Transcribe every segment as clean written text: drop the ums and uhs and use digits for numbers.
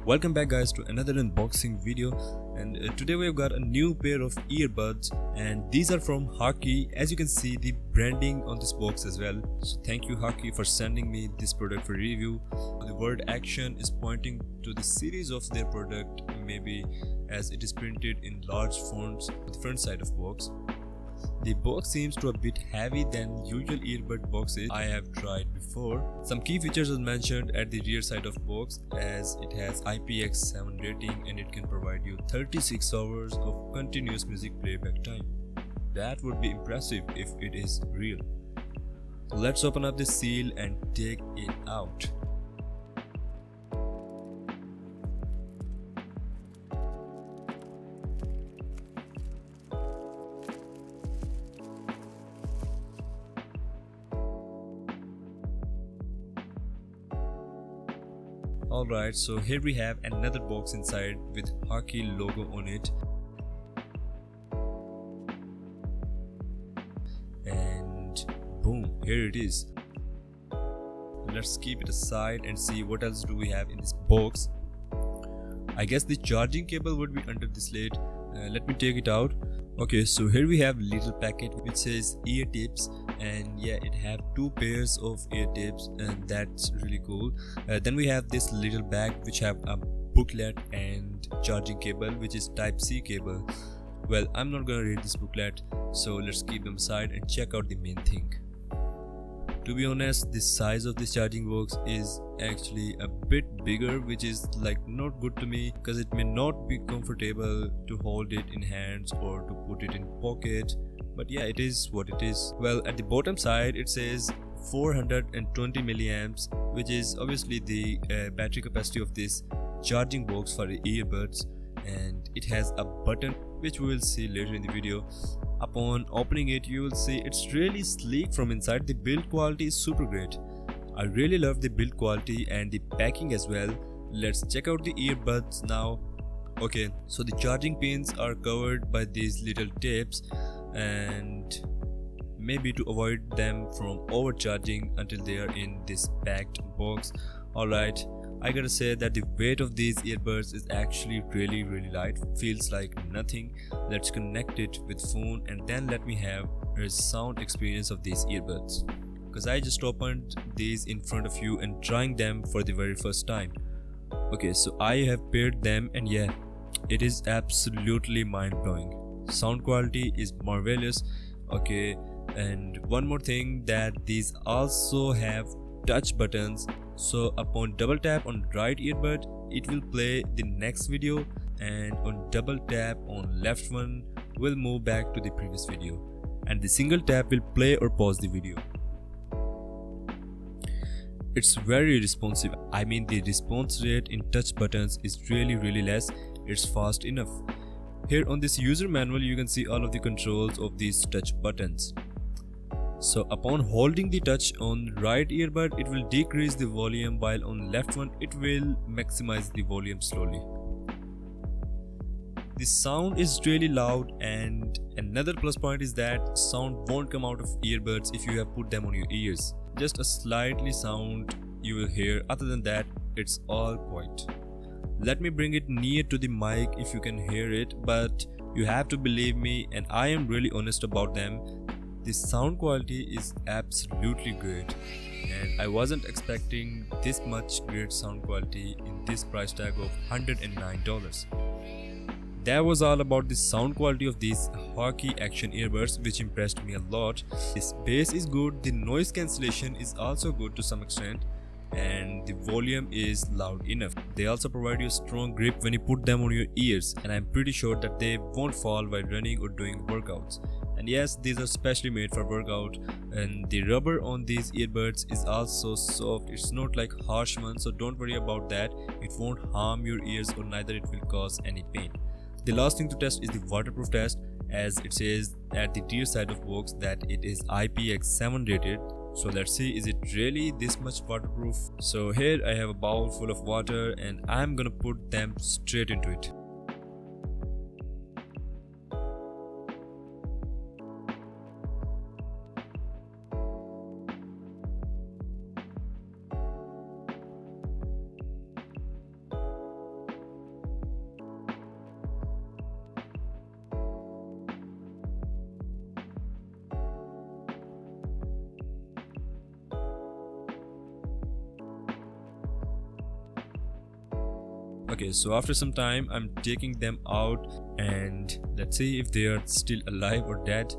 Welcome back guys to another unboxing video, and today we've got a new pair of earbuds, and these are from Hakii. As you can see the branding on this box as well, so thank you Hakii for sending me this product for review. The word Action is pointing to the series of their product, maybe as it is printed in large fonts on the front side of box. The box seems to be a bit heavy than usual earbud boxes I have tried before. Some key features are mentioned at the rear side of box, as it has IPX7 rating and it can provide you 36 hours of continuous music playback time. That would be impressive if it is real. Let's open up the seal and take it out. Alright, so here we have another box inside with Hakii logo on it. And boom, here it is. Let's keep it aside and see what else do we have in this box. I guess the charging cable would be under this lid. Let me take it out. Okay, so here we have little packet which says ear tips, and yeah, it have two pairs of ear tips, and that's really cool. Then we have this little bag which have a booklet and charging cable which is type C cable. Well, I'm not gonna read this booklet, so let's keep them aside and check out the main thing. To be honest, the size of this charging box is actually a bit bigger, which is like not good to me because it may not be comfortable to hold it in hands or to put it in pocket. But yeah, it is what it is. Well, at the bottom side it says 420 milliamps, which is obviously the battery capacity of this charging box for the earbuds, and it has a button which we will see later in the video. Upon opening it, you will see it's really sleek from inside. The build quality is super great. I really love the build quality and the packing as well. Let's check out the earbuds now. Okay, so the charging pins are covered by these little tips, and maybe to avoid them from overcharging until they are in this packed box. Alright, I gotta say that the weight of these earbuds is actually really light, feels like nothing. Let's connect it with phone and then let me have a sound experience of these earbuds, because I just opened these in front of you and trying them for the very first time. Okay, so I have paired them, and yeah, it is absolutely mind-blowing. Sound quality is marvelous. Okay, and one more thing, that these also have touch buttons, so upon double tap on right earbud it will play the next video, and on double tap on left one will move back to the previous video, and the single tap will play or pause the video. It's very responsive. I mean, the response rate in touch buttons is really less. It's fast enough. Here on this user manual you can see all of the controls of these touch buttons. So upon holding the touch on right earbud it will decrease the volume, while on left one it will maximize the volume slowly. The sound is really loud, and another plus point is that sound won't come out of earbuds if you have put them on your ears. Just a slightly sound you will hear, other than that it's all quiet. Let me bring it near to the mic if you can hear it, but you have to believe me, and I am really honest about them. The sound quality is absolutely great, and I wasn't expecting this much great sound quality in this price tag of $109. That was all about the sound quality of these Hakii Action earbuds, which impressed me a lot. The bass is good, the noise cancellation is also good to some extent, and the volume is loud enough. They also provide you a strong grip when you put them on your ears, and I'm pretty sure that they won't fall while running or doing workouts. And yes, these are specially made for workout, and the rubber on these earbuds is also soft. It's not like harsh one, so don't worry about that. It won't harm your ears, or neither it will cause any pain. The last thing to test is the waterproof test, as it says at the rear side of box that it is IPX7 rated. So let's see, is it really this much waterproof? So here I have a bowl full of water and I'm gonna put them straight into it. Okay, so after some time I'm taking them out and let's see if they are still alive or dead.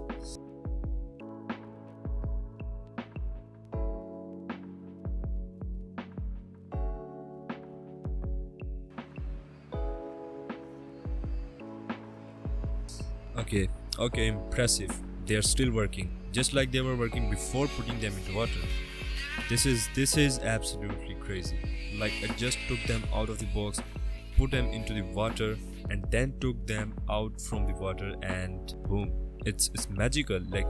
Okay, impressive. They are still working, just like they were working before putting them into water. This is absolutely crazy. Like, I just took them out of the box, put them into the water, and then took them out from the water, and boom, it's magical. Like,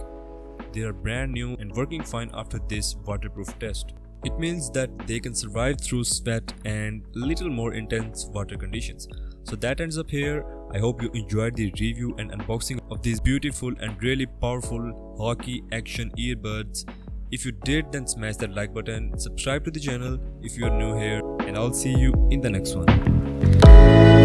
they are brand new and working fine after this waterproof test. It means that they can survive through sweat and little more intense water conditions. So that ends up here. I hope you enjoyed the review and unboxing of these beautiful and really powerful Hakii Action earbuds. If you did, then smash that like button, subscribe to the channel if you are new here, and I'll see you in the next one.